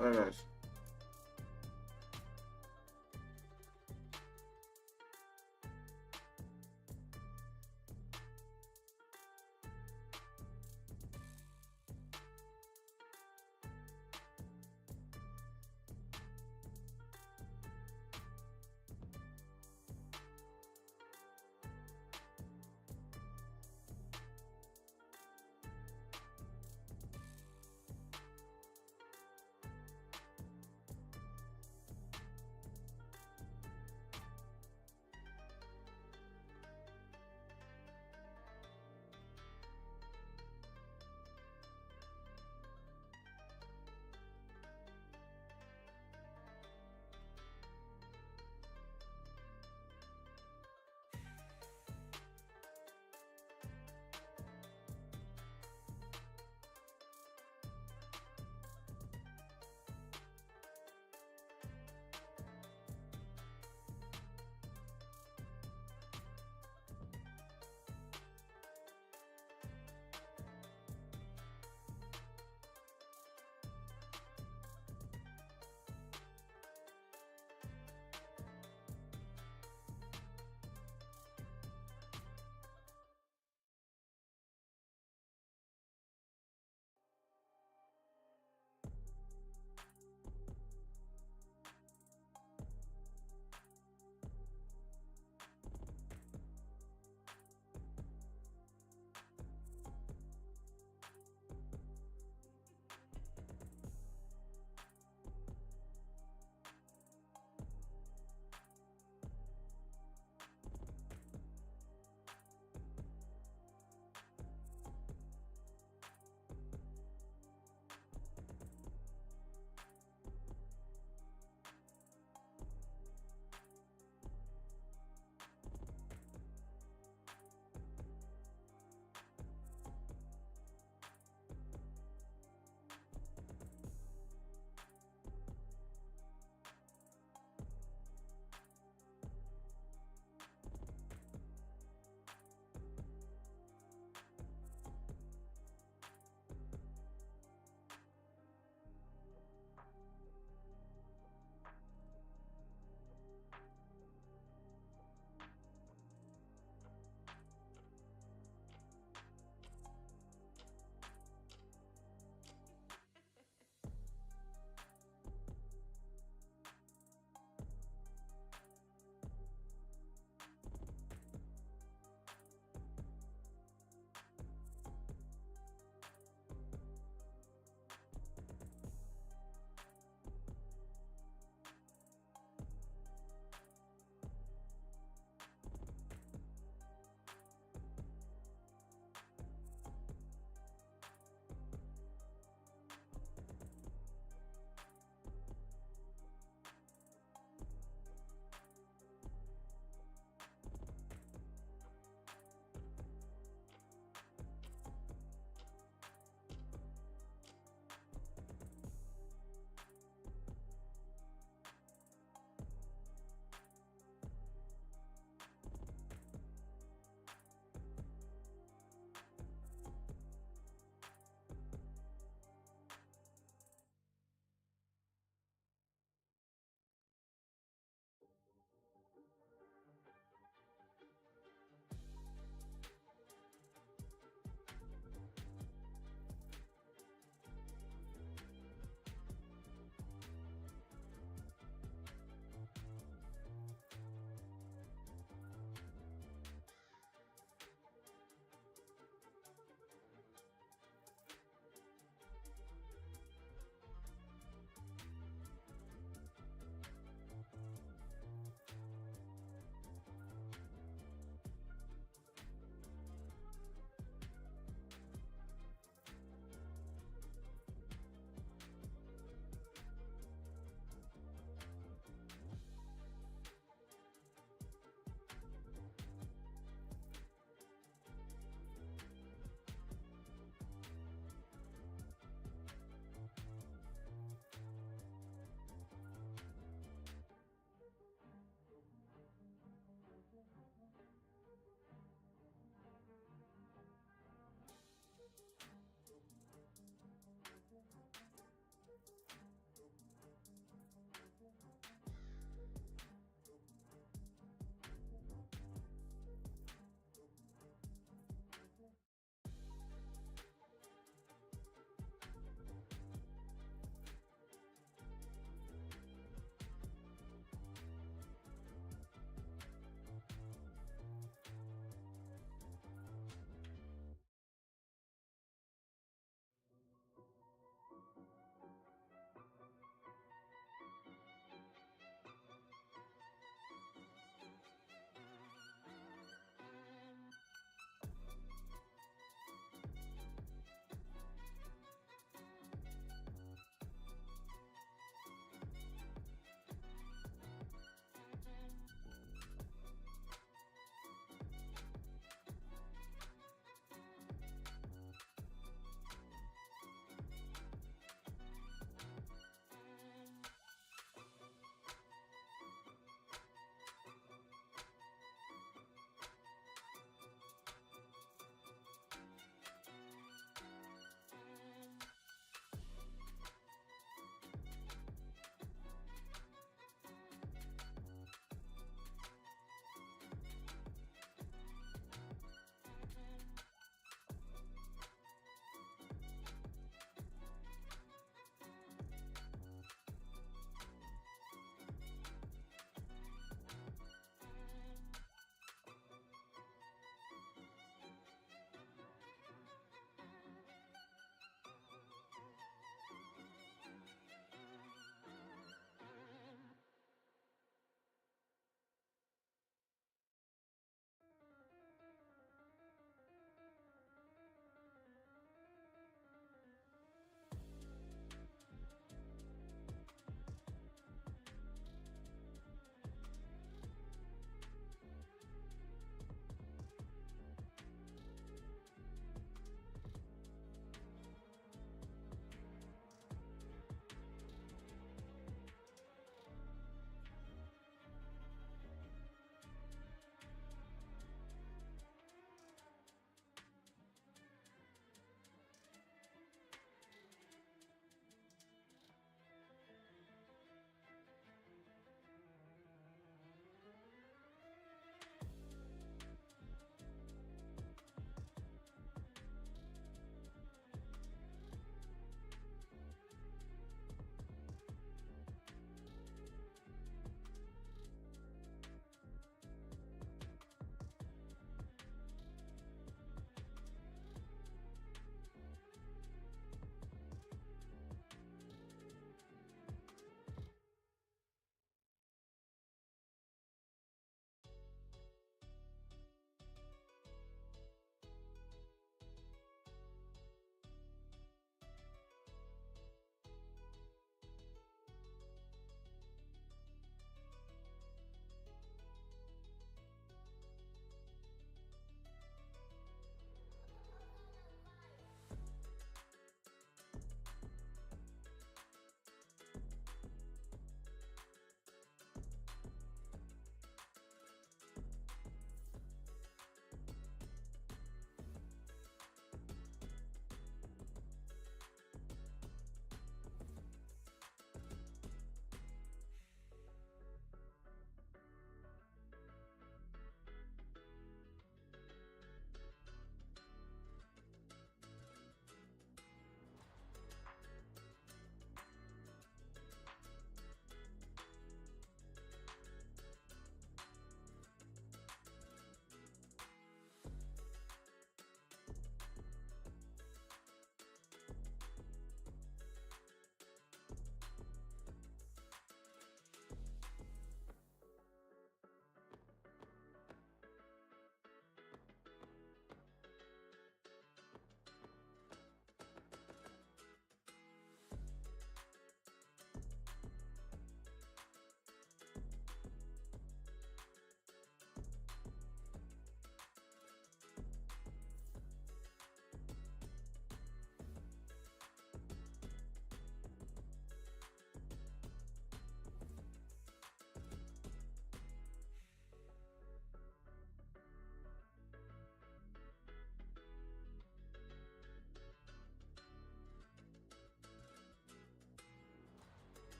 Evet.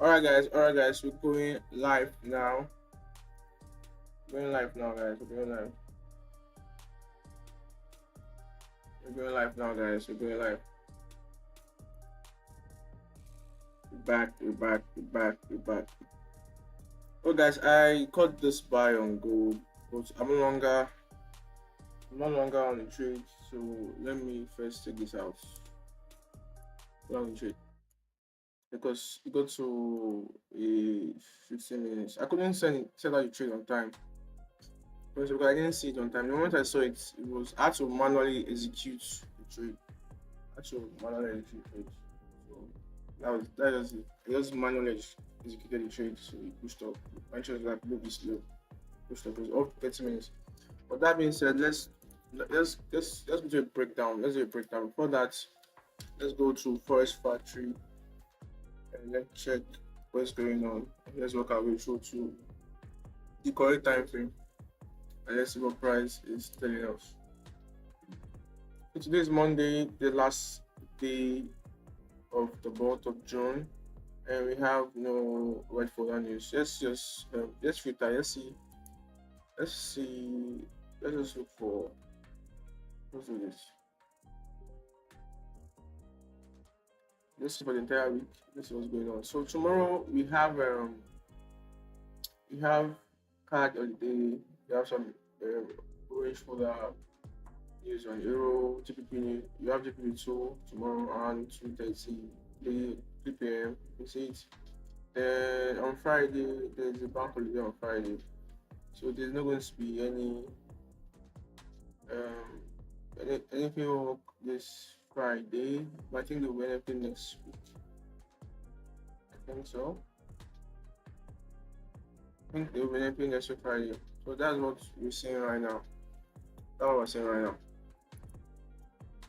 All right, guys, we're going live now. Going live now, guys. We're going live. We're going live now, guys. We're going live. We're back. We're back. We're back. We're back. Oh, guys, I caught this buy on gold, but I'm no longer on the trade. So let me first take this out. Go on the trade because it got to a 15 minutes. I couldn't send out the trade on time. Because I didn't see it on time. The moment I saw it, I had to manually execute the trade. I had to manually execute the trade. So that was it. I just manually executed the trade, so it pushed up. My interest like move this slow, pushed up. It was up 30 minutes. But that being said, let's do a breakdown. Let's do a breakdown. Before that, let's go to Forest Factory and let's check what's going on. Let's work our way through to the correct time frame and let's see what price is telling us. So today is Monday, the last day of the month of June, and we have no white folder news. Let's filter. Let's see. Let's just look for. Let's do this. Let's see for the entire week. Let's see what's going on. So tomorrow we have card holiday. We have some orange folder news on Euro, TPP news. You have TPP2 tomorrow around 2:30 p.m. You see it. Then on Friday, there's a bank holiday on Friday. So there's not going to be um anything work this Friday. But I think there will be anything next week. I think so. I think there will be anything next week Friday. So that's what we're seeing right now. That's what we're seeing right now.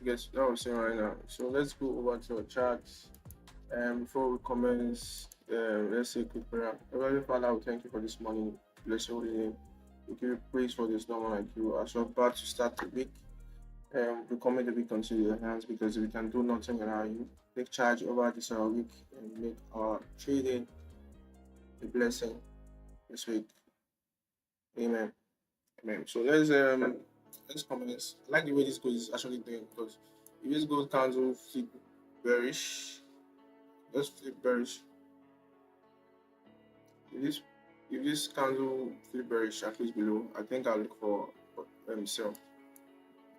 Yes, that was saying right now. So let's go over to our charts. And before we commence, let's say a quick prayer. Heavenly Father, we thank you for this morning. Bless your holy name. We give you praise for this normal like you. As we're about to start the week, we commit the week unto your hands because we can do nothing without you. Take charge over this our week and make our trading a blessing this week. Amen. Amen. So let's commence. I like the way this gold is actually doing because if this gold candle flip bearish, let's flip bearish. If this candle flip bearish at least below, I think I'll look for sell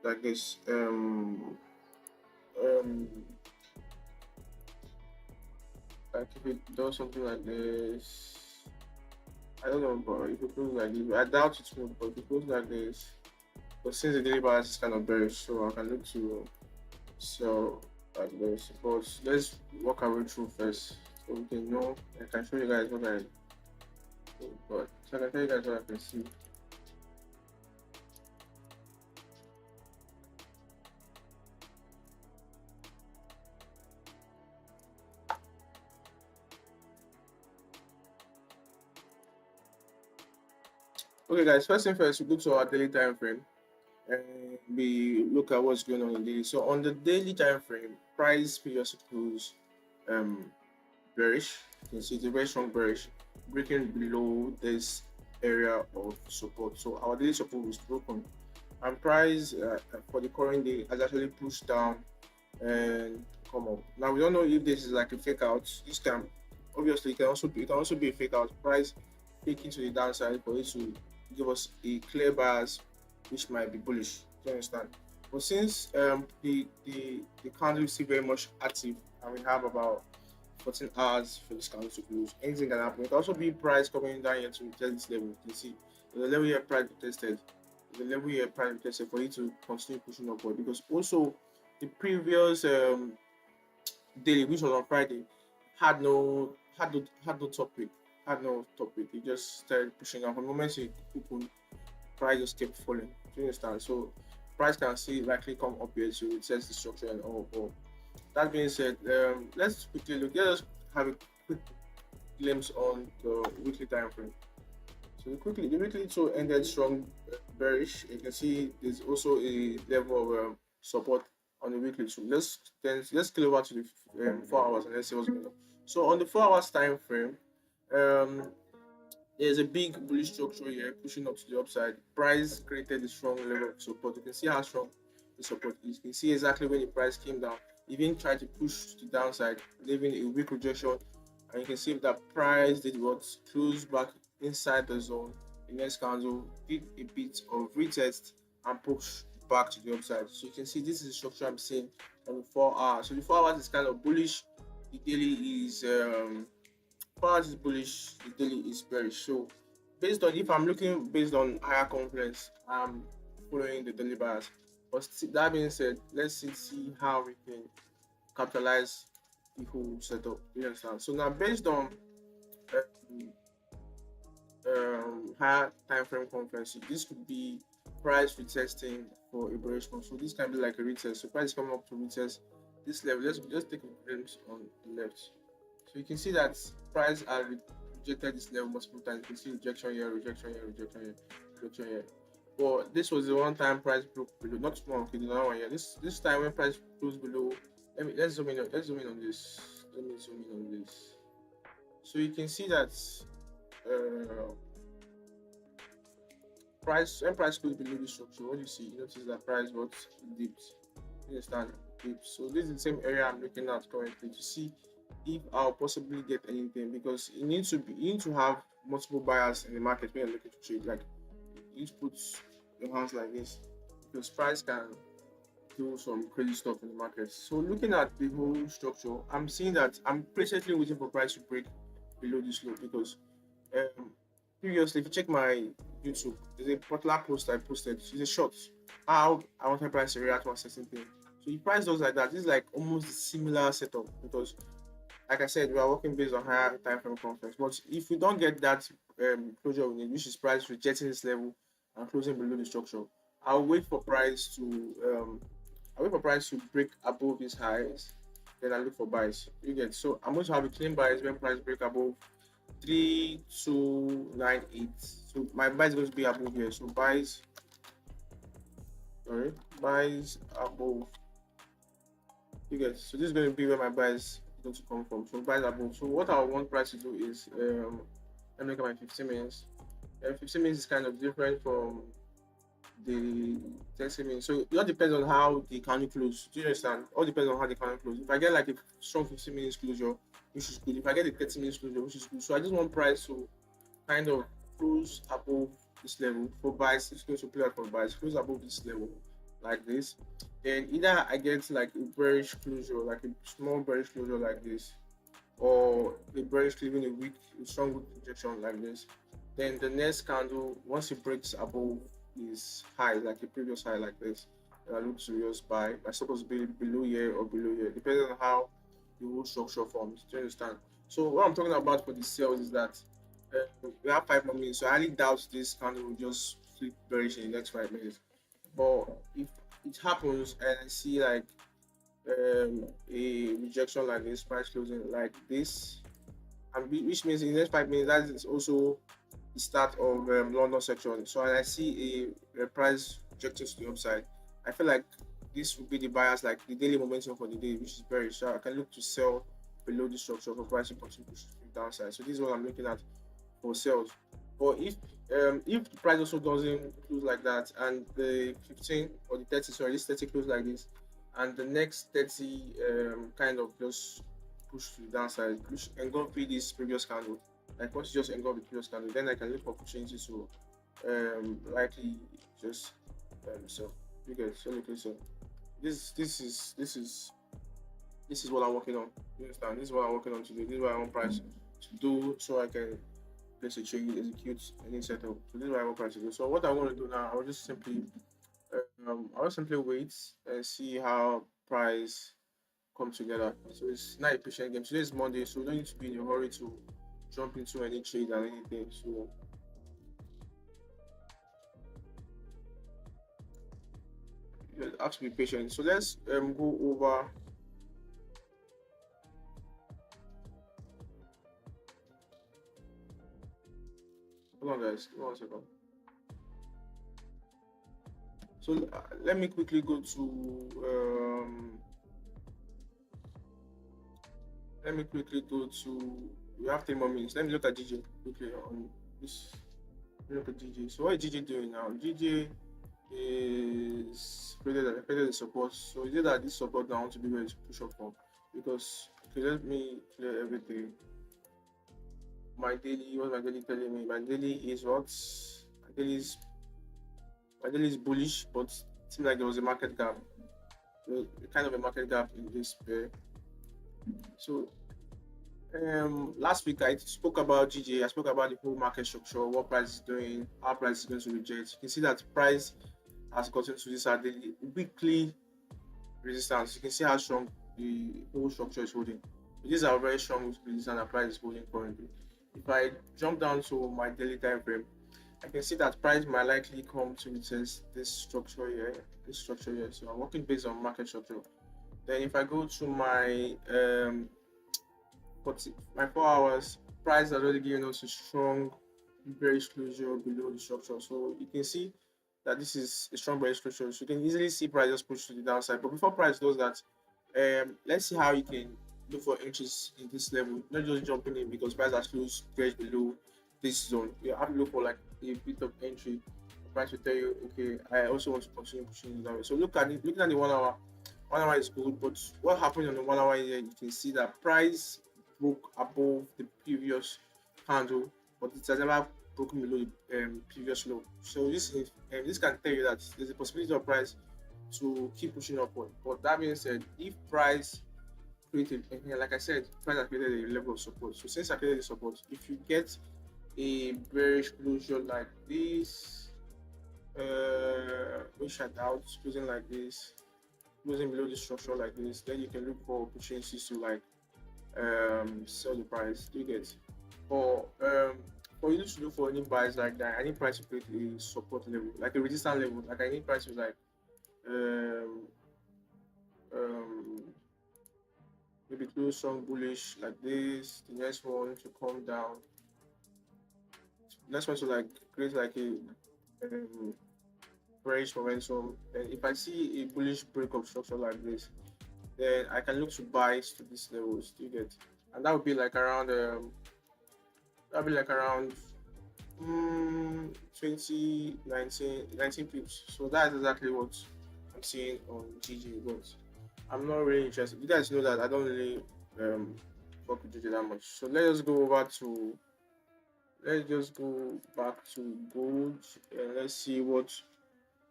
like this. Um like if it does something like this, I don't know, but if it goes like this, I doubt it will, but if it goes like this, but since the daily balance is kind of bearish, so I can look to sell like this. But let's walk our way through first so we can know. I can show you guys what I do, but so I can tell you guys what I can see. Okay, guys, first thing first, we go to our daily time frame and we look at what's going on in daily. So on the daily time frame, price previously closed um bearish. You can see it's a very strong bearish, breaking below this area of support. So our daily support was broken, and price for the current day has actually pushed down and come up. Now we don't know if this is like a fake out. This can obviously it can also be a fake out. Price taking to the downside for it to give us a clear bias, which might be bullish. Do you understand? But since the candle is still very much active, and we have about 14 hours for this candle to close, anything can happen. It can also be price coming down here to test this level. You see, the level here price tested, the level here price tested for it to continue pushing upward. Because also the previous daily, which was on Friday, had no topic, had no topic. It just started pushing up. From the moment it opened, price just kept falling. Do you understand? So price can still likely come up here to test the structure and all. But that being said, let's quickly look. Let us have a quick glimpse on the weekly time frame. So the weekly two ended strong bearish. You can see there's also a level of support on the weekly two. Let's scale over to the 4 hours and let's see what's going on. So on the 4 hours time frame, um, there's a big bullish structure here pushing up to the upside. Price created a strong level of support. You can see how strong the support is. You can see exactly when the price came down. Even tried to push to the downside, leaving a weak rejection. And you can see that price did what? Close back inside the zone. The next candle did a bit of retest and push back to the upside. So you can see this is the structure I'm seeing on the 4 hours. So the 4 hours is kind of bullish. The daily is 4 hours is bullish, the daily is bearish. So based on, if I'm looking based on higher confidence, I'm following the daily bias. But that being said, let's see how we can capitalize the whole setup. You understand? So now based on um, higher time frame confidence, this could be price retesting for a bearish move. So this can be like a retest. So price is coming up to retest this level. Let's just take a glimpse on the left. So you can see that price has rejected this level multiple times. You can see rejection here, rejection here, rejection here, rejection here. But this was the one time price broke below, not small, okay, the other one here. This time when price closed below, let's zoom in. Let's zoom in on this. Let me zoom in on this. So you can see that uh, price when price closed below this structure, what do you see? You notice that price what dipped. You understand? Dipped. So this is the same area I'm looking at currently to see if I'll possibly get anything, because you need to have multiple buyers in the market when you're looking to trade. Like you need to put your hands like this because price can do some crazy stuff in the market. So looking at the whole structure, I'm seeing that I'm patiently waiting for price to break below this low because um, previously, if you check my YouTube, there's a particular post I posted. It's a short how I wanted price to react to a certain thing. So if price does like that, this is like almost a similar setup because like I said, we are working based on higher time frame confidence. But if we don't get that closure we need, which is price rejecting this level and closing below the structure, I'll wait for price to break above these highs. Then I look for buys. You get, so I'm going to have a clean buys when price break above 3298. So my buy is going to be above here. So buys above. You get, so this is going to be where my buys going to come from. So buys above. So what I want price to do is let me look at my 15 minutes. 15 minutes is kind of different from the 30 minutes. So it all depends on how the candle close. Do you understand? All depends on how the candle close. If I get like a strong 15 minutes closure, which is good. If I get a 30 minutes closure, which is good. So I just want price to kind of close above this level for buys. It's going to play out for buys. Close above this level like this. Then either I get like a bearish closure, like a small bearish closure like this, or a bearish leaving a strong weak rejection like this. Then the next candle, once it breaks above is high, like a previous high like this, I look to just buy. I suppose to be below here or below here, depending on how the whole structure forms. Do you understand? So what I'm talking about for the sales is that we have 5 more minutes, so I highly doubt this candle will just flip bearish in the next 5 minutes. But if it happens and I see like a rejection like this, price closing like this, and which means in the next 5 minutes that is also the start of London section. So I see a price rejecting to the upside. I feel like this will be the bias, like the daily momentum for the day, which is bearish. So I can look to sell below the structure for price to continue to push downside. So this is what I'm looking at for sales. But if the price also doesn't close like that, and the 15 or the 30, sorry, this 30 close like this, and the next 30 kind of just push to the downside, push engulf this previous candle. Like once you just engulf the previous candle, then I can look for opportunity to likely just so you guys so okay, so this is what I'm working on. You understand? This is what I'm working on today. This is what I want price to do so I can place a trade, execute any setup. So this is what I want price to do. So what I want to do now, I'll simply wait and see how price come together. So it's not a patient game. Today is Monday, so you don't need to be in a hurry to jump into any trade and anything. So you have to be patient. So let's go over. Hold on, guys. Give me 1 second. So let me quickly go to let me quickly go to. We have 3 more minutes. Let me look at GJ quickly on this. Look at GJ. So what is GJ doing now? GJ is created a support. So is it that this support now I want to be ready to push up for? Because okay, let me clear everything. My daily, what my daily telling me? My daily is what? My daily is my daily is bullish, but it seems like there was a market gap. Kind of a market gap in this pair. So last week I spoke about GJ. I spoke about the whole market structure, what price is doing, how price is going to reject. You can see that price has gotten to this daily weekly resistance. You can see how strong the whole structure is holding. These are very strong resistance that price is holding currently. If I jump down to my daily time frame, I can see that price might likely come to retest this structure here. This structure here. So I'm working based on market structure. Then if I go to my 4 hours, price has already given us a strong bearish closure below the structure. So you can see that this is a strong bearish closure. So you can easily see price just push to the downside. But before price does that, let's see how you can look for entries in this level. Not just jumping in because price has closed bearish below this zone. You have to look for like a bit of entry. The price will tell you, okay, I also want to continue pushing it that way. So look at it, looking at the 1 hour. 1 hour is good, but what happened on the 1 hour here, you can see that price broke above the previous candle, but it has never broken below the previous low. So this can tell you that there's a possibility of price to keep pushing upward. But that being said, if price created, like I said, price has created a level of support. So since I created the support, if you get a bearish closure like this, which I doubt closing like this, closing below the structure like this, then you can look for opportunities to like sell the price. Do you get? For for you to look for any buys like that, I need price to create a support level, like a resistance level. Like I need price to like um um maybe close strong bullish like this. The next one to come down. Next one to like create like a bearish momentum. And if I see a bullish break of structure like this, then I can look to buys to these levels. Do you get? And that would be like around that'll be like around 20 19 pips. So that's exactly what I'm seeing on GG. But I'm not really interested. You guys know that I don't really work with GG that much. So let's just go back to gold and let's see what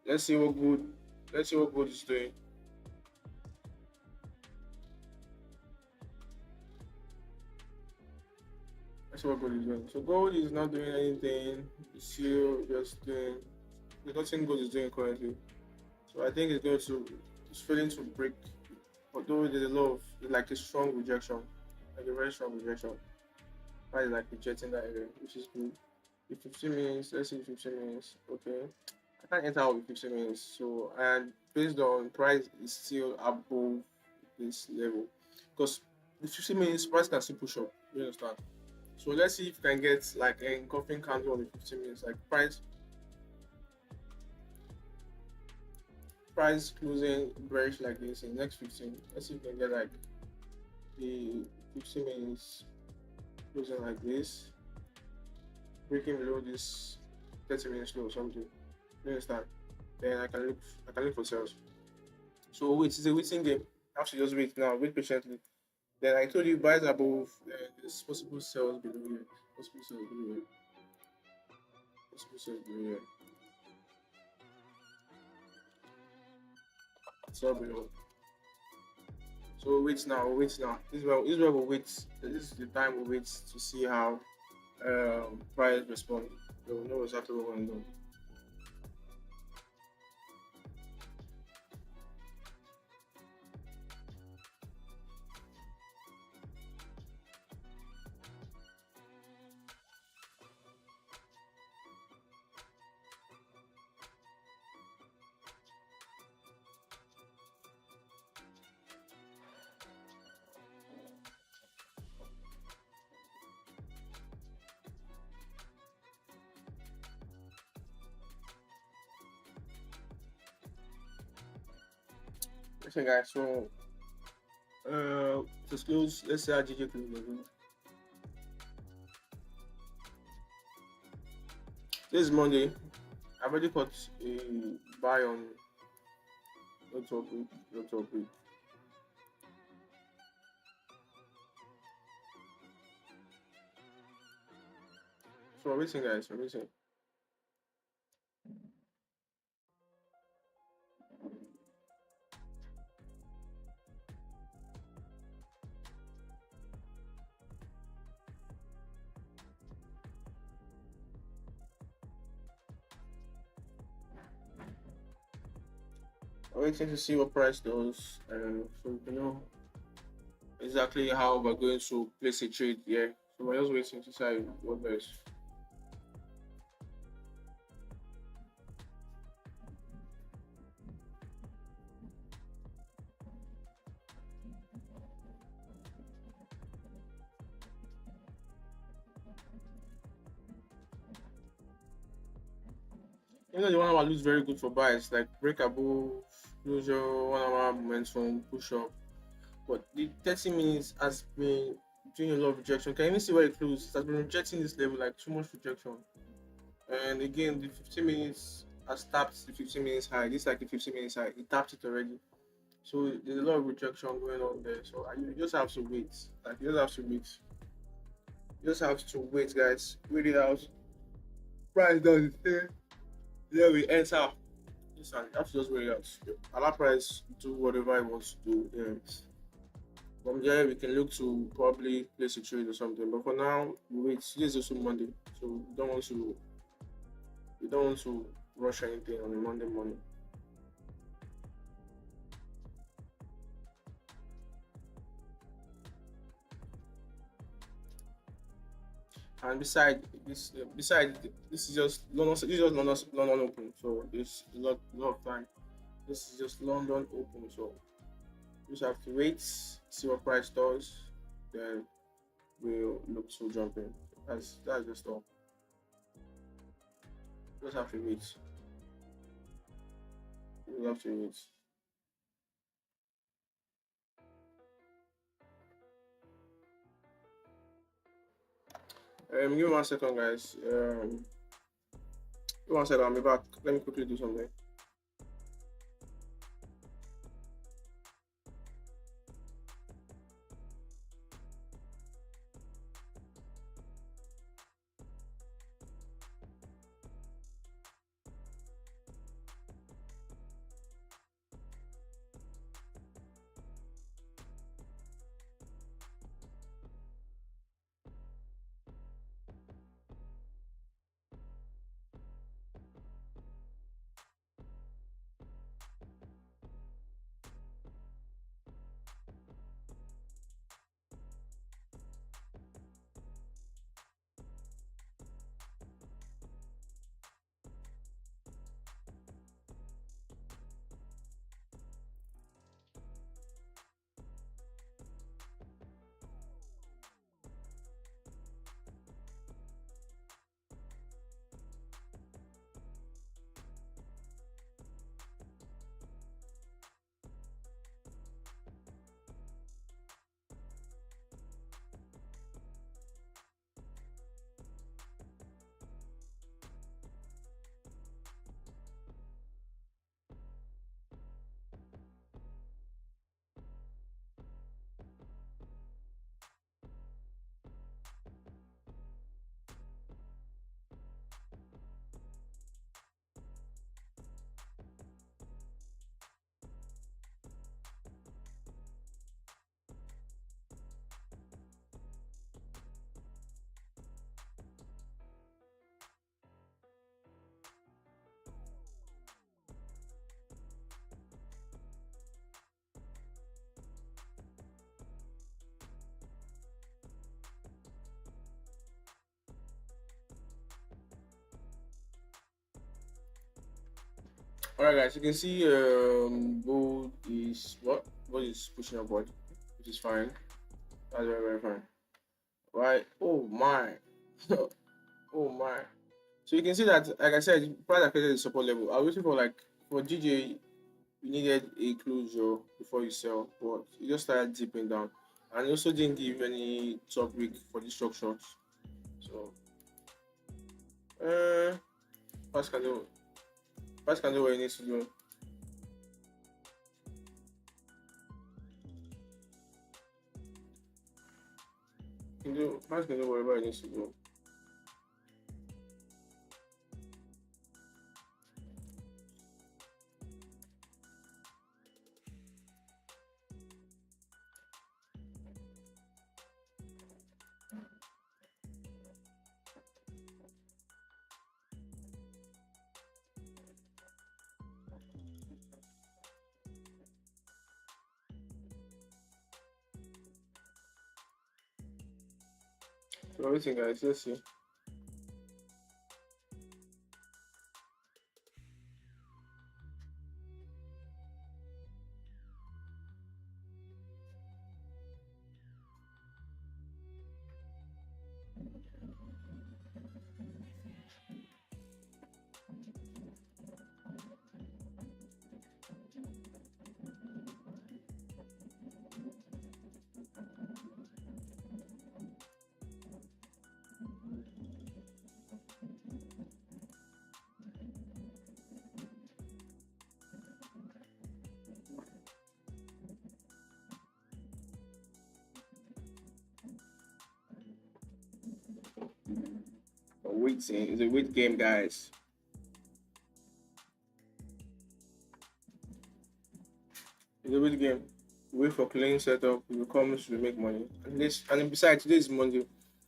good let's see what gold is doing. That's what gold is doing. So gold is not doing anything. It's still just doing. There's nothing gold is doing currently. So I think it's failing to break. Although there's a lot of like a strong rejection, like a very strong rejection. Price like rejecting that area, which is good. With 15 minutes, let's see 15 minutes. Okay, I can't enter out with 15 minutes. So and based on price is still above this level because the 15 minutes price can still push up. You understand? So let's see if we can get like a engulfing candle on the 15 minutes, like price closing bearish like this in the next 15. Let's see if we can get like the 15 minutes closing like this, breaking below this 30 minutes low or something. You understand? Then I can look for sales. So wait, it's a waiting game. I have to just wait now, wait patiently. Then I told you buys above, there's possible sales below here. Possible sales below here. Possible sales below here. Sell below. So wait now, wait now. This is where we wait. This is the time we wait to see how price respond. So we know exactly what we're going to do. Listen guys, so To close, let's say our GJ close. This is Monday. I've already got a buy on no topic, no topic. So we're waiting, guys. We're waiting. We're waiting to see what price does. So you know exactly how we're going to place a trade here. So we're just waiting to see what does. You know the 1 hour looks very good for buys, like break above, close your 1 hour momentum, push up. But the 30 minutes has been doing a lot of rejection. Can you even see where it closed? It has been rejecting this level, like too much rejection. And again, the 15 minutes has tapped the 15 minutes high. This is like the 15 minutes high. It tapped it already. So there's a lot of rejection going on there. So you just have to wait. Like you just have to wait. You just have to wait, guys. Wait it out. Price does it here. Then we enter. Listen, you have to just wait it out. Allow price do whatever it wants to do. From there, we can look to probably place a trade or something. But for now, we wait. This is also Monday, so we don't want to rush anything on a Monday morning. And this is just London. This is just London open. So there's a lot of time. This is just London open. So you just have to wait, see what price does, then we'll look to jump in. That's just all. Just have to wait. We have to wait. Give me 1 second, guys. Give me 1 second. I'll be back. Let me quickly do something. All right, guys. You can see gold is what? Gold is pushing upward, which is fine. That's very very fine. Right? Oh my. Oh my. So you can see that, like I said, price affected the support level. I was waiting for like for GJ. you needed a closure before you sell, but you just started dipping down, and you also didn't give any top week for the structures. So, uh, Pass can do, Pass can do what he needs to do. Pass can do whatever he needs to do. So, everything, guys. Let's see. Waiting. It's a wait game, guys. It's a wait game. Wait for clean setup. We come to make money. And besides, today is Monday.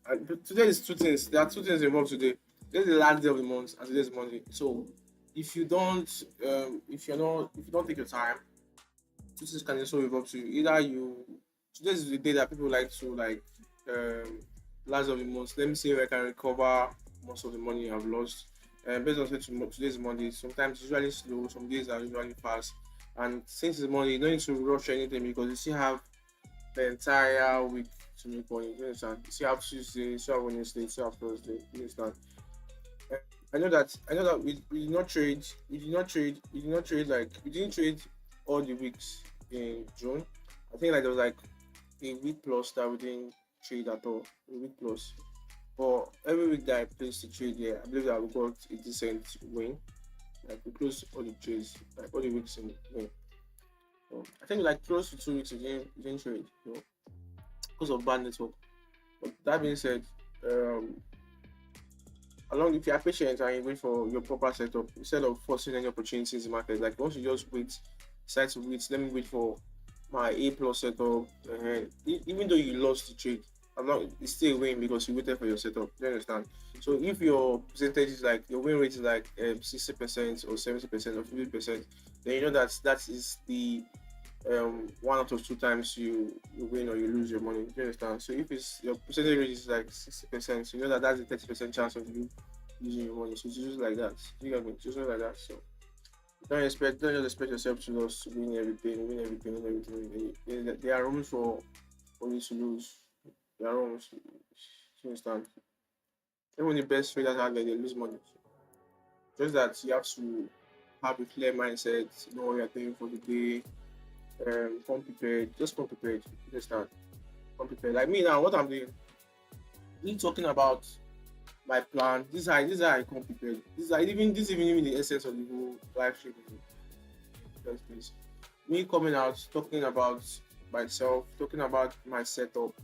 And today is two things. There are two things involved today. Today is the last day of the month, and today is Monday. So if you don't, if you don't take your time, two things can also involve to you. Either you, today is the day that people like to um, last of the month. Let me see if I can recover most of the money I've lost. Based on today's Monday, sometimes it's usually slow. Some days are usually fast. And since it's Monday, you don't need to rush anything because you still have the entire week to make money. You understand? You still have Tuesday, you still have Wednesday, you still have Thursday. You understand? Uh, I know that we did not trade. We didn't trade all the weeks in June. I think like there was like a week plus that we didn't trade at all. A week plus. But every week that I placed the trade here, I believe that we got a decent win. Like we closed all the trades, like all the weeks in win. So I think like close to 2 weeks we didn't trade, because of bad network. But that being said, um, along if you are patient and you wait for your proper setup instead of forcing any opportunities in the market, like once you just wait, decide to wait, let me wait for my A plus setup. And even though you lost the trade, I'm not it's still a win because you waited for your setup. You understand? So if your percentage is like your win rate is like 60% or 70% or 50%, then you know that is the one out of two times you win or you lose your money. You understand? So if it's your percentage rate is like 60%, you know that's a 30% chance of you losing your money. So it's just like that. You get me? Just like that. So don't just expect yourself to lose, win everything. There are rooms for you to lose. There are rooms. You understand? Even the best traders out there they lose money. Just that you have to have a clear mindset, know what you're doing for the day, come prepared, just come prepared. You understand? Come prepared. Like me now, what I'm doing, we talking about my plan. This is how I come prepared. This is even the essence of the whole live stream in the first place. Me coming out, talking about myself, talking about my setup.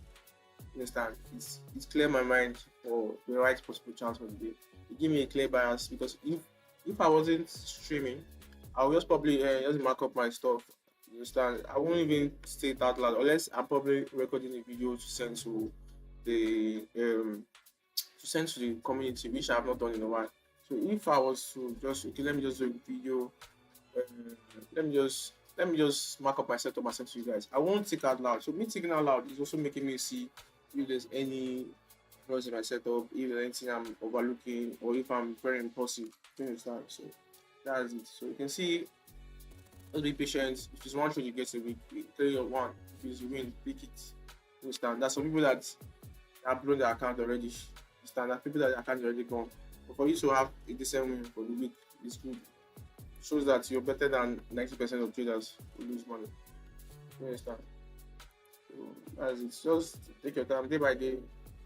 You understand? It's clear my mind for the right possible chance for the day. It give me a clear bias because if I wasn't streaming, I would just probably just mark up my stuff. You understand? I won't even say it out loud unless I'm probably recording a video to send the um to send to the community, which I have not done in a while. So if I was to just okay, let me just do a video. Let me just mark up my setup and send to you guys. I won't take out loud. So me taking out loud is also making me see if there's any flaws in my setup, if there's anything I'm overlooking, or if I'm very impulsive. You understand? So that's it. So you can see, just be patient. If it's one trade you get a week, tell your one. If it's a win, pick it. You understand? There's some people that have blown their account already. You understand? There are people that their account already gone. But for you to have a decent win for the week is good. shows that you're better than 90% of traders who lose money. You understand? So as it's just take your time day by day.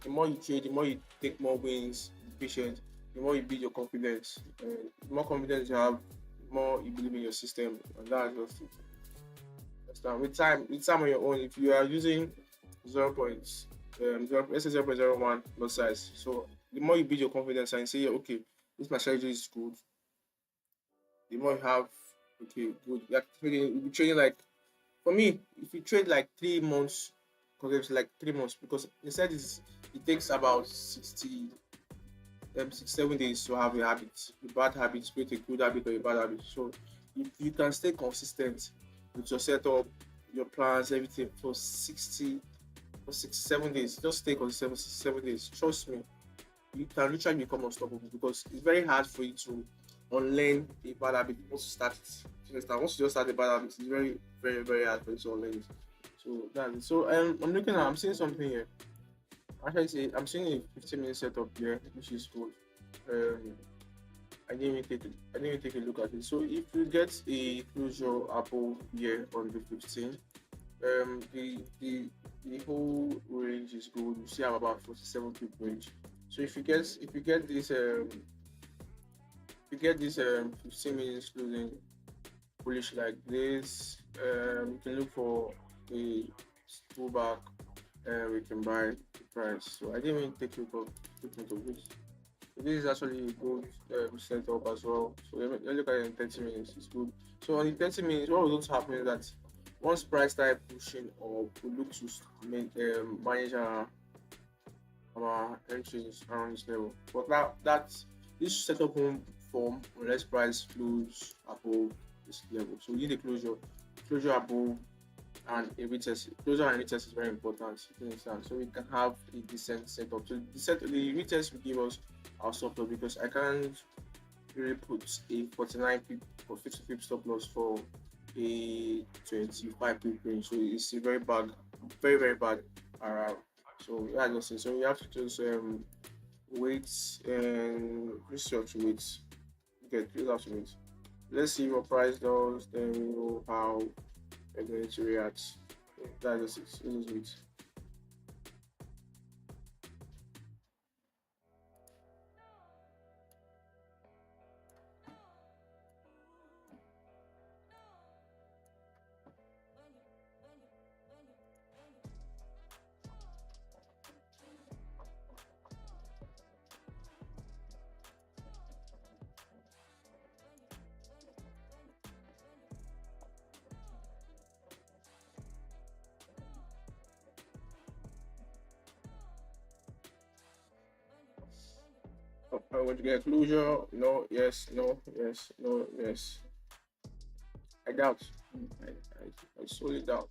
The more you trade, the more you take more wins, be patient, the more you build your confidence. The more confidence you have, the more you believe in your system, and that's just it. Understand? With time on your own, if you are using 0. 0, let's say 0.01 lot size. So the more you build your confidence and say, okay, this my strategy is good, the more you have, okay, good. You'll be trading like, for me, if you trade like 3 months, because like 3 months, because instead it takes about 67 days to have a habit, a bad habit, create a good habit or a bad habit. So if you can stay consistent with your setup, your plans, everything for 67 days, just stay consistent for 67 days. Trust me, you can literally become unstoppable because it's very hard for you to unlearn a bad habit once you start it. You understand? Once you just start a bad habit, it's very, very, very hard for you to unlearn it. So that's it. So I'm seeing something here. Actually, I'm seeing a 15-minute setup here, which is good. Um, I didn't even take a look at it. So if you get a closure above here on the 15, the whole range is good. You see, I'm about 47 pip range. So if you get this 15 minutes closing bullish like this, you can look for a pullback, and we can buy the price. So I didn't even take note of this. So this is actually a good setup as well. So let me look at it in 30 minutes. It's good. So on the 30 minutes, what will also happen is that once price start pushing up, we look to manage our entries around this level. But this setup won't form unless price close above this level. So we need a closure above, and a retest. Closure and retest is very important. You understand? So we can have a decent setup. So the retest will give us our stop loss, because I can't really put a 49 pip or 50 pip stop loss for a 25 pip range. So it's a very bad, very, very bad around. So yeah, just it. So you have to just wait and research wait. Okay, you have to wait. Let's see what price does, then we know how we're going to react. That's just it. Just wait. Oh, I want to get closure. No, yes, no, yes, no, yes. I doubt. I solely doubt.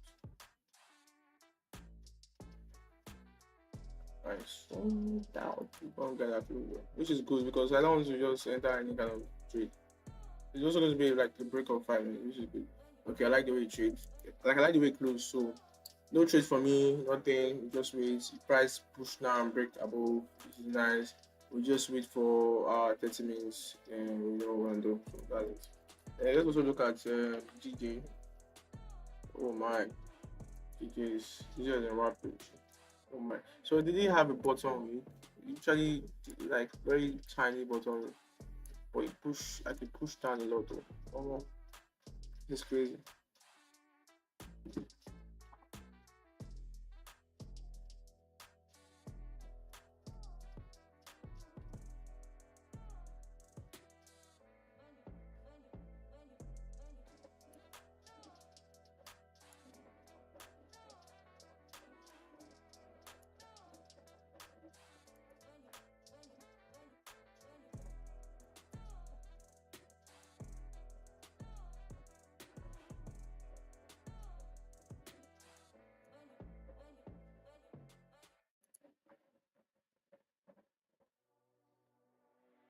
I solely doubt we won't get that closure, which is good because I don't want to just enter any kind of trade. It's also going to be like a break of 5 minutes, which is good. Okay, I like the way you trade. Like I like the way it close. So no trade for me, nothing. Just wait. Price push now and break above, which is nice. We just wait for 30 minutes and we know what to do. So that's it. Let's also look at GJ. Oh my, GJ is a rapid. Oh my. So did he have a bottom? Usually like very tiny bottom, but it pushed down a lot though. Oh, it's crazy.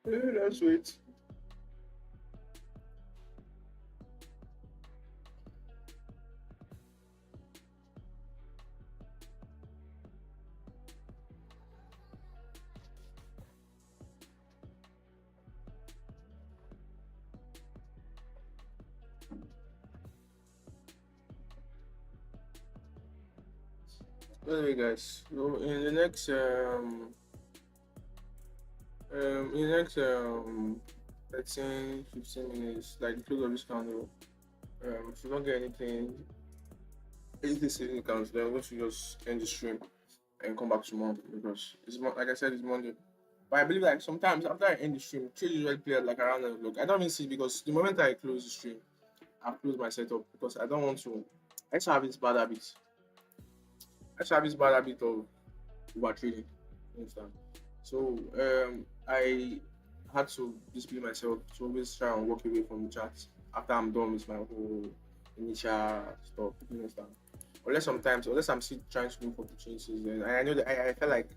Yeah, that's it. Anyway, guys, so in the next 13, 15 minutes, like the close of this candle, if you don't get anything significant, then we're going to just end the stream and come back tomorrow because like I said, it's Monday. But I believe like sometimes after I end the stream, trade usually play at like around 9 o'clock. I don't even see because the moment I close the stream, I close my setup because I don't want to. I just have this bad habit. I just have this bad habit of over trading. You understand? So I had to discipline myself to always try and walk away from the chat after I'm done with my whole initial stuff. You understand? Unless I'm still trying to look for opportunities, then I know that I feel like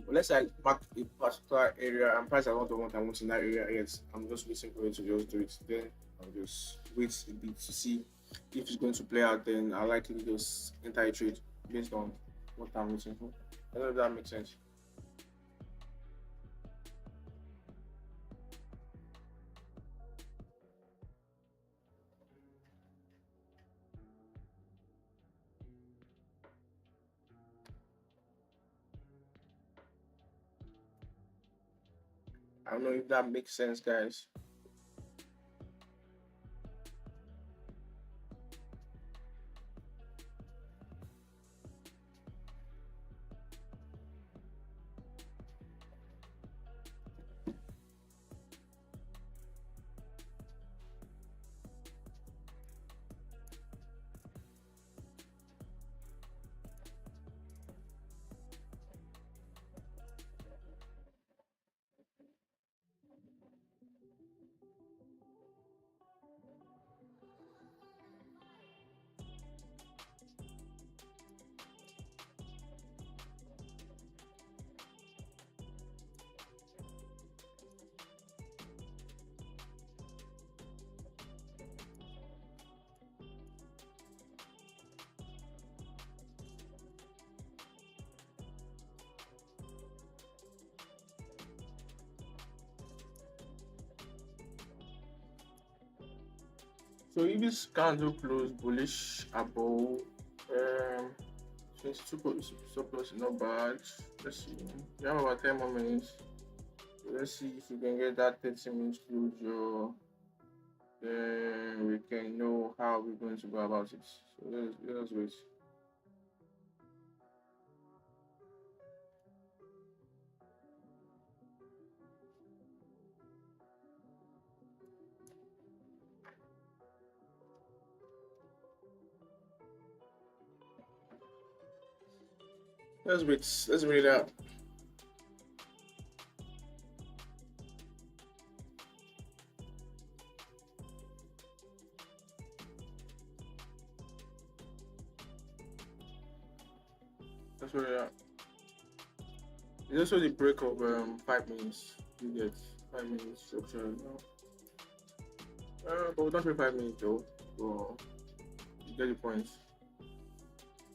unless I mark a particular area and price I want to want I want in that area, yes, I'm just waiting for it to just do it. Then I'll just wait a bit to see if it's going to play out. Then I'll likely just enter a trade based on what I'm waiting for. I don't know if that makes sense. I don't know if that makes sense, guys. So if this candle close bullish above 22 surplus, not bad. Let's see. We have about 10 more minutes. So let's see if we can get that 30 minutes closure. Then we can know how we're going to go about it. So let's wait. Let's wait. Let's wait it out. Let's wait it out. It's also the break of 5 minutes. You get 5 minutes structure. No. But we don't trade 5 minutes though. So you get the points.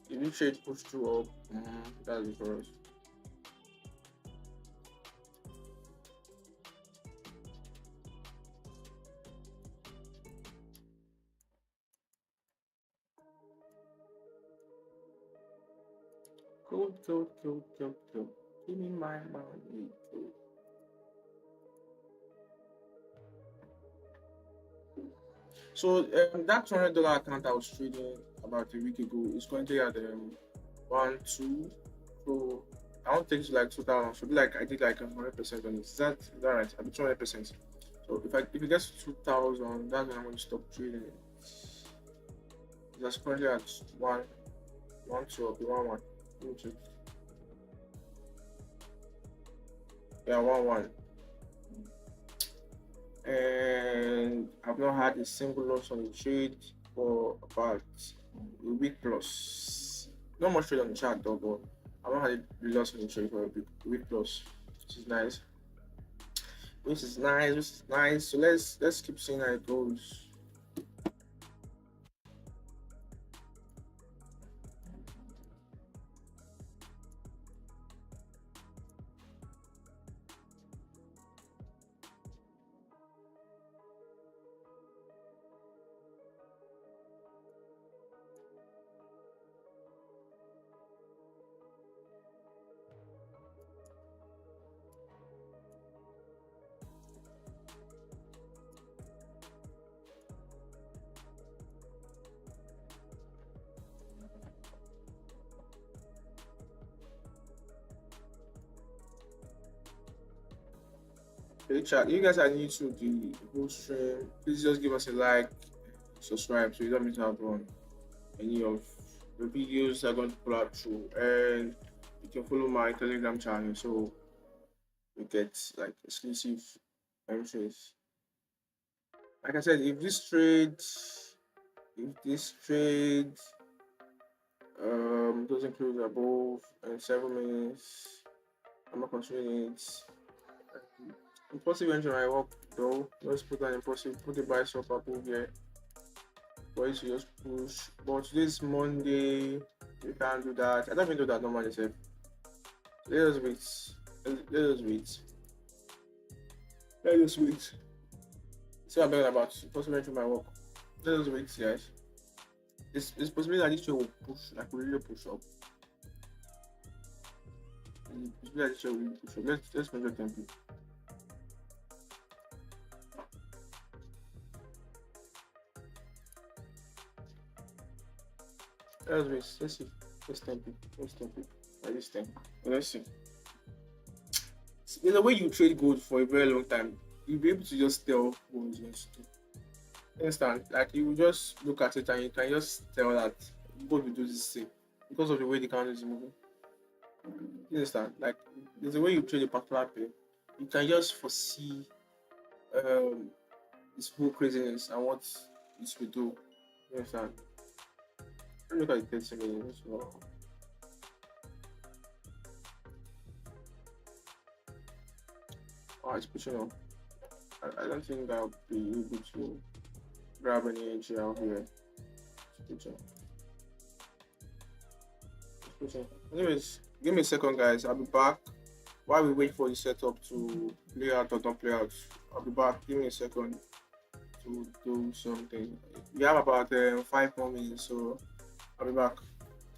If you trade push two up, that's it for us. Cool. Give me my money. Cool. So that $200 account I was trading about a week ago is currently at 1, 2. So I want to take it to like 2,000. So be like I did like 100% on it. Is that right? I be 200%. So if it gets to 2,000, that's when I'm going to stop trading it. That's currently at 1, 2 or 1, 1. Let me check. Yeah, 1, 1. And I've not had a single loss on the trade for about a week plus. Not much trade on the chart though, but I've not had a loss on the trade for a week plus, which is nice. So let's keep seeing how it goes. Hey chat, you guys are new to the whole stream. Please just give us a like, subscribe so you don't miss out on any of the videos that are going to pull out through. And you can follow my Telegram channel so you get like exclusive entries. Like I said, if this trade doesn't close above 7 minutes, I'm not considering it. Impulsive entry might work though. Let's put an impulsive, put the buy stop above here for you to just push. But today's Monday, you can't do that. I don't even do that normally. Sef. Let us wait. Let us wait. Let us wait. See what I'm talking about. Impulsive entry might work. Let us wait, guys. It's possible that this trade will push, like will really push up. It's possible that this trade will really push up. Let's measure tempo. Let's wait. Let's see. Let's tempo. Let's tempo. Like this thing. Let's see. There's a way you trade gold for a very long time. You'll be able to just tell what is going to do. Understand? Like you will just look at it and you can just tell that gold will do this thing because of the way the candle is moving. You understand? Like there's a way you trade a particular pair. You can just foresee um this whole craziness and what it will do. You understand? Look at the 30 minutes. Oh, it's pushing up. I don't think I'll be able to grab any entry out here. It's pushing. Anyways, give me a second, guys. I'll be back. While we wait for the setup to play out or don't play out, I'll be back. Give me a second to do something. We have about 5 more minutes, so I'll be back.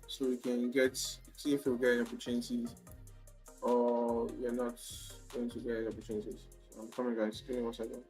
So we can see if we'll get any opportunities or we're not going to get any opportunities. So I'm coming, guys. Give me 1 second.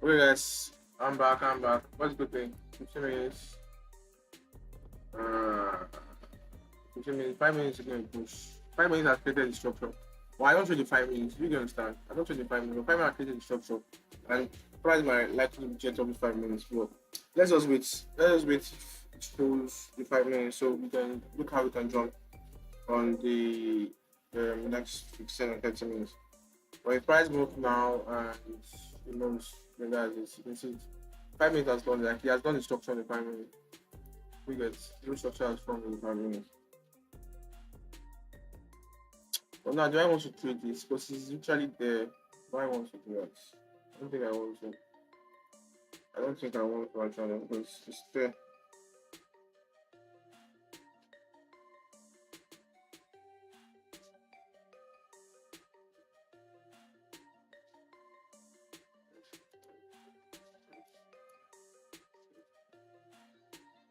Okay, guys, I'm back. What's the good thing? 15 minutes. Uh, 15 minutes. 5 minutes is going to push. 5 minutes has created the structure. Well, I don't trade the 5 minutes. You can understand. I don't trade the 5 minutes. 5 minutes has created the structure. And price might likely reject up the 5 minutes. But let's just wait. Let us wait if it pulls the 5 minutes so we can look how we can jump on the next 15 and 30 minutes. But if price move now and you know, then that's it. You can see it. 5 minutes has done like he has done the structure in the 5 minutes. We get no structure has formed in the 5 minutes. But now do I want to trade this? Because it's literally there. Do I want to do that? I don't think I want to. I don't think I want to actually because it's there.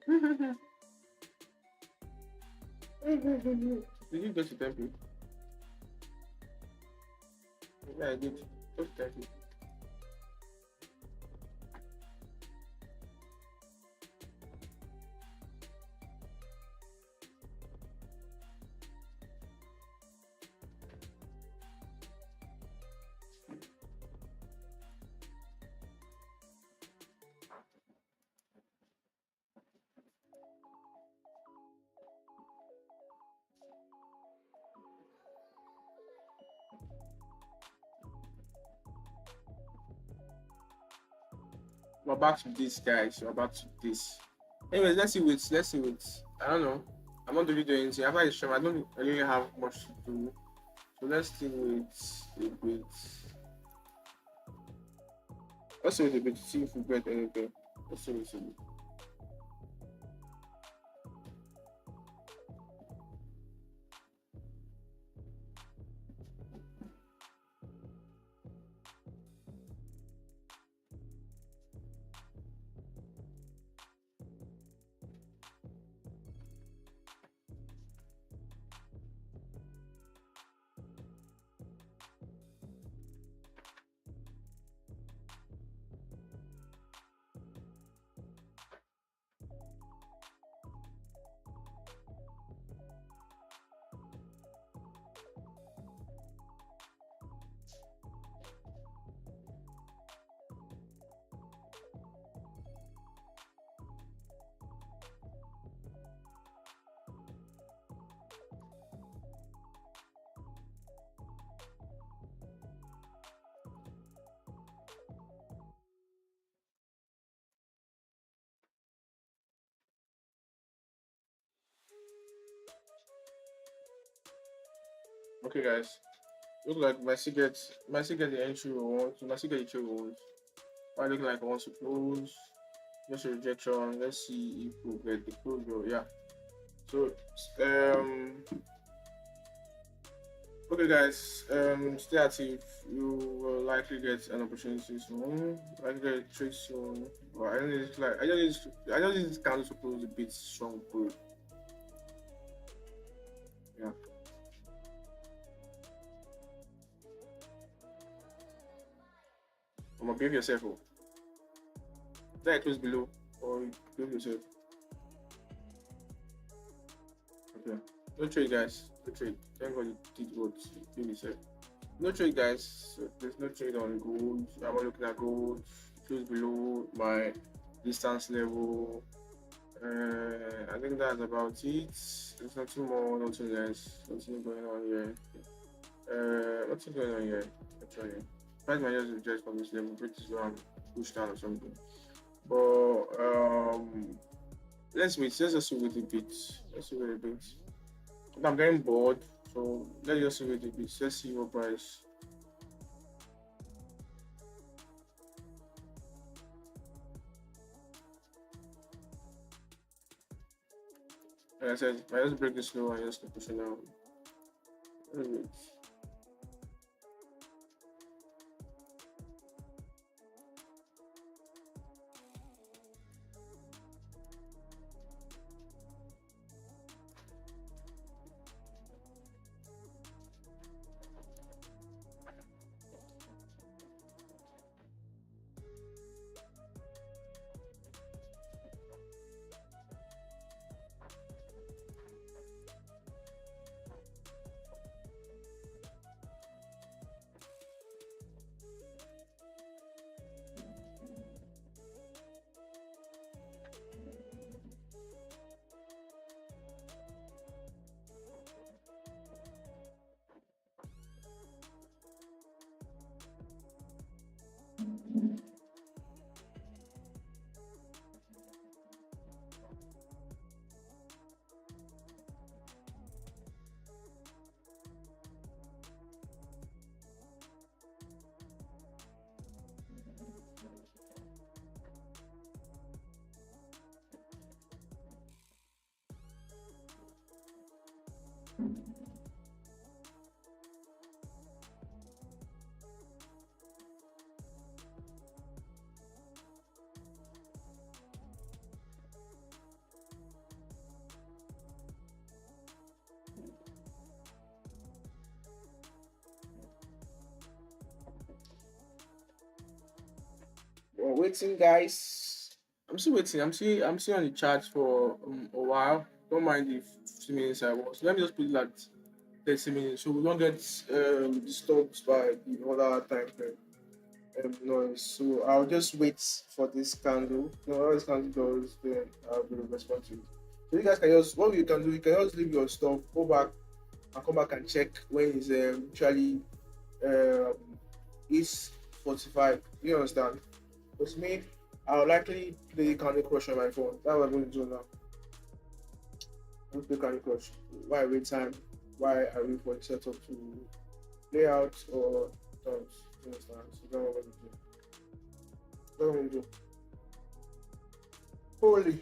Did you get to temple? Yeah, I did. Just temple. We're back to this, guys. We're back to this. Anyways, let's see what. Let's see what. I don't know. I'm not really doing anything. After the stream, I don't really have much to do. So let's see with a bit. Let's see with a bit to see if we get anything. Let's see with a bit. Okay, guys. Look like my still get the entry we want. My still get the entry we want. I look like I want to close. Just a rejection. Let's see if we get the closure. Yeah. So okay, guys. Stay active. You will likely get an opportunity soon. Likely get a trade soon. But I don't need like I don't need this candle to close a bit strong, bro. Yeah. I'm gonna behave yourself. Oh. That close below or behave yourself. Okay. No trade, guys. No trade. Thank God you did what you did yourself. No trade, guys. So there's no trade on gold. I'm not looking at gold. Close below my distance level. I think that's about it. There's nothing more, nothing less. Nothing going on here. What's going on here? Actually, price might just from this level, break this down, push down or something. But let's wait. Let's just wait a bit. Let's wait a bit. I'm getting bored, so let's just wait a bit. Let's see what price. Like I said, I just break this low and just keep pushing down. Wait. waiting, guys. I'm still waiting. I'm still on the chat for a while. Don't mind the 15 minutes I was. Let me just put it at 30 minutes so we don't get disturbed by the other time frame noise. So I'll just wait for this candle. What this candle does, then I'll be respond to it. So you guys can just what you can do. You can just leave your stuff, go back and come back and check when it's actually um, is 45. You understand? With me, I'll likely play Candy Crush on my phone. That's what I'm going to do now. I'm going to play Candy Crush. Why wait time? Why I wait for the setup to play out or don't? You understand? So that's what I'm going to do. That's what I'm going to do. Holy.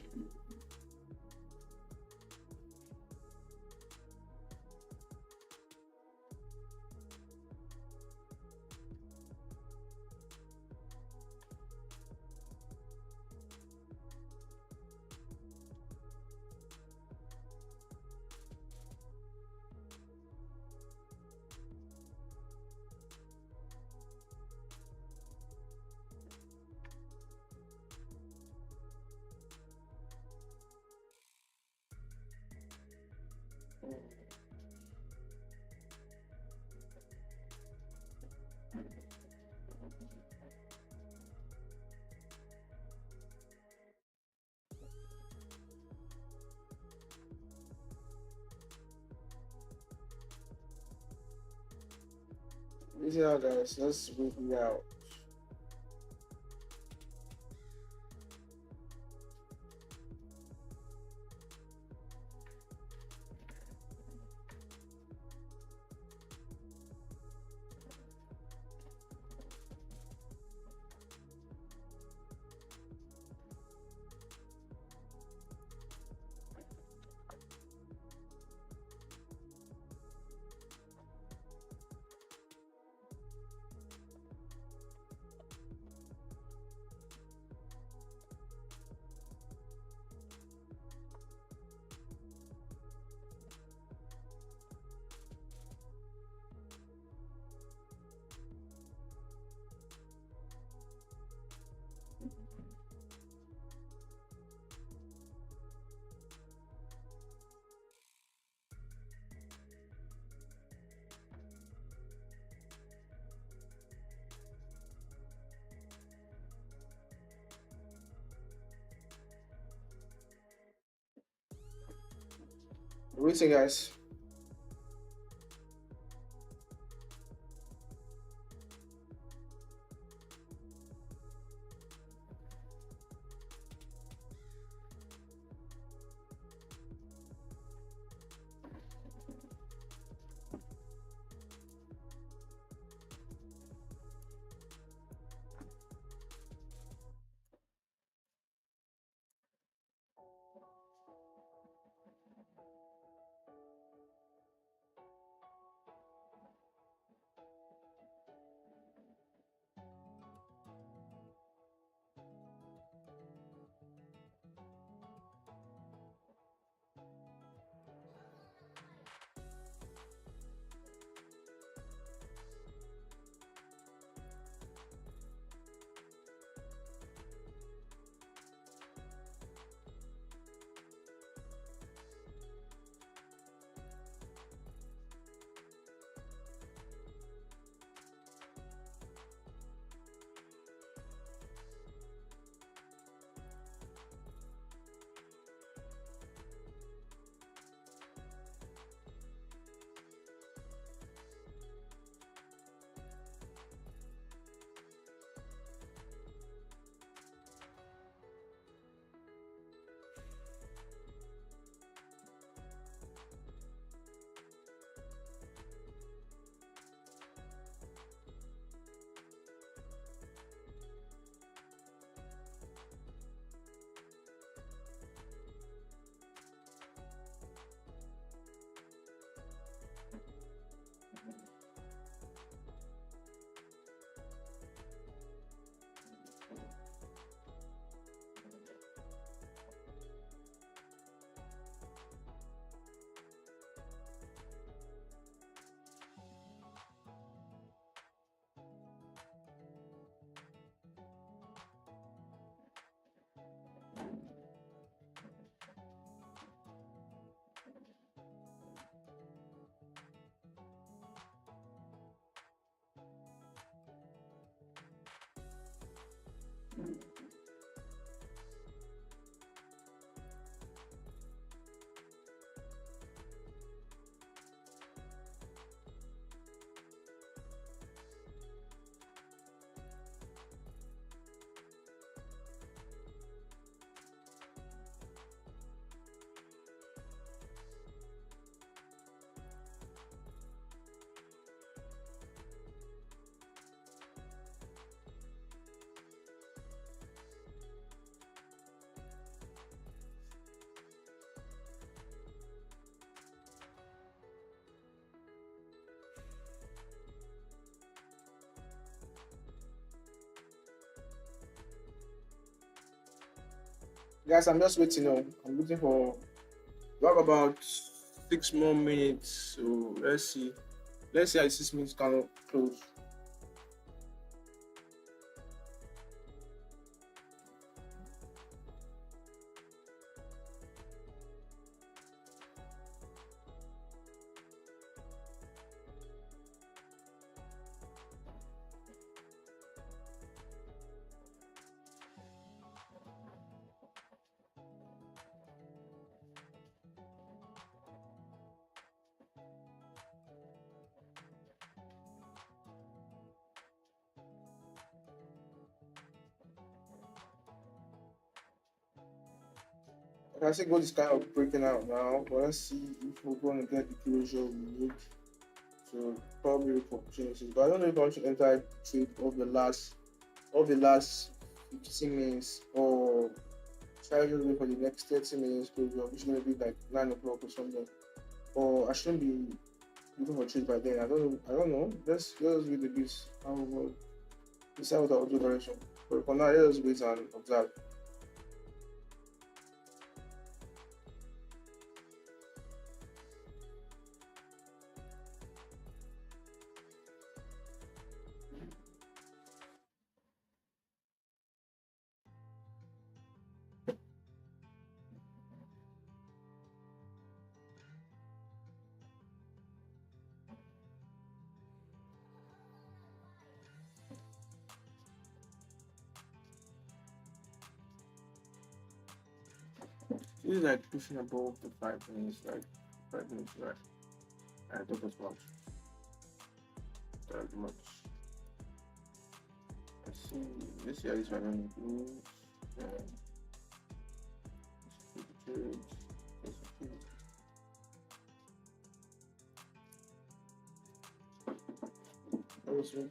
Easy out, guys. Let's wait me out. Waiting, guys. Guys, I'm just waiting on. I'm waiting for. We have about 6 more minutes. So let's see. Let's see how the 6 minutes can close. I think gold is kind of breaking out now, but let's see if we're going to get the closure we need. So probably for opportunities, but I don't know if I should enter trade of the last 15 minutes, or try to wait for the next 30 minutes closure, which is going to be like 9 o'clock or something. Or I shouldn't be looking for trade by then. I don't know. I don't know. Let's read the bits. I will decide what I'll do very soon. But for now, let's wait and observe. This is like pushing above the 5 minutes, like 5 minutes, right? I thought as much. That much. Let's see how this one goes. That was it.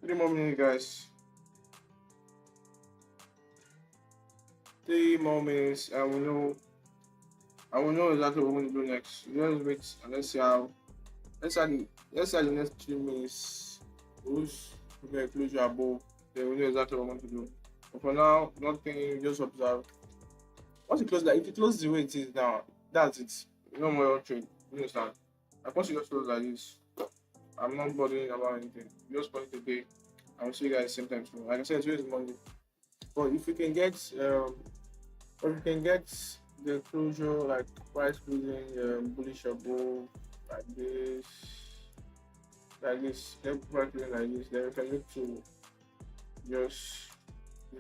Three more minutes, guys. 3 more minutes, and I will know exactly what we're going to do next. Let's wait and let's see how. Let's add the next 3 minutes. Who's going to close your above? Then we know exactly what we want to do. But for now, nothing. Just observe. Once you close that, if you close the way it is now, that's it. No more trade. You understand? Like once you just close like this, I'm not bothering about anything. Just call it a day. I will see you guys same time tomorrow. Like I said, today is Monday. But if we can get the closure like price closing bullish above like this, price closing like this, then we can look to just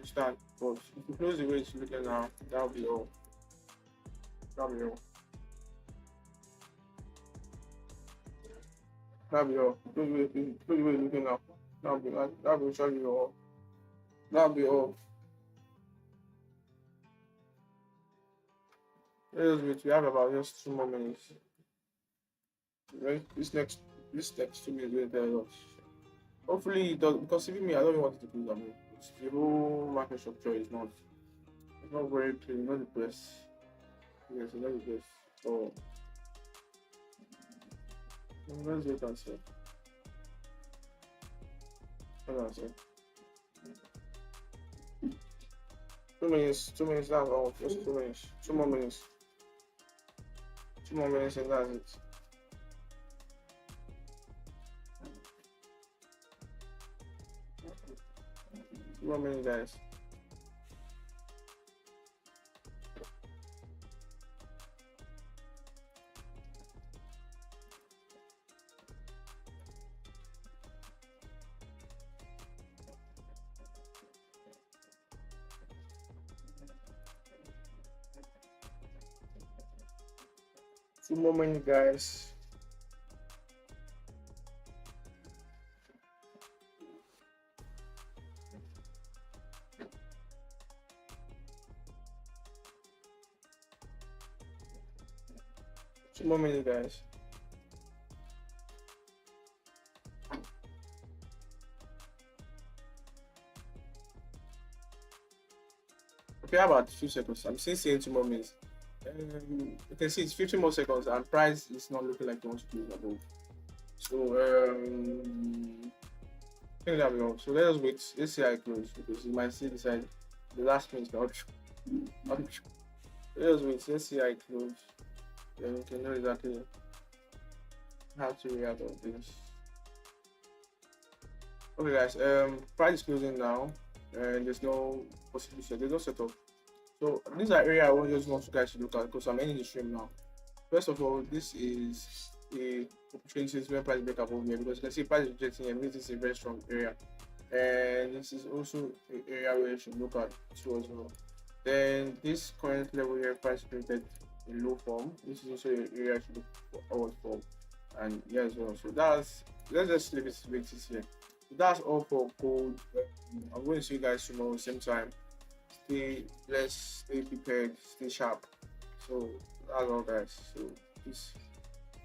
start. But if you close the way it's looking now, that'll be all. That'll be all. That'll be all. Close the way it's looking now. That'll be show you all. That'll be all. Let's wait. We have about just 2 more minutes. Right? This next 2 minutes will tell a lot. Hopefully it does, because even me, I don't even want it to close. I mean, the whole market structure is not, it's not very clean, not the best. Yes, it's not the best. So let's wait and see. Hold on a sec. 2 minutes, 2 minutes, that's all. Just 2 minutes. 2 more minutes. 2 more minutes and that's it. 2 more minutes, guys. Two more minutes, guys. Two more minutes, guys. Okay, how about 2 seconds? I'm still saying 2 more minutes. You can see it's 15 more seconds and price is not looking like it wants to close above. So I think that'll be all. So let us wait. Let's see how it closes because you might see decide the last minute not true. Let us wait. Let's see how it closes. Then we can know exactly how to react on this. Okay, guys. Price is closing now, and there's no possibility. There's no setup. So these are area I just want you guys to look at because I'm ending the stream now. First of all, this is a opportunity where price break above here because you can see price rejecting and this is a very strong area. And this is also an area where you should look at too as well. Then this current level here, price printed in low form. This is also an area you should look forward for. And yeah as well. So that's, let's just leave it with this here. So that's all for gold. I'm going to see you guys tomorrow same time. Stay blessed, stay prepared, stay sharp. So that's all guys. So peace.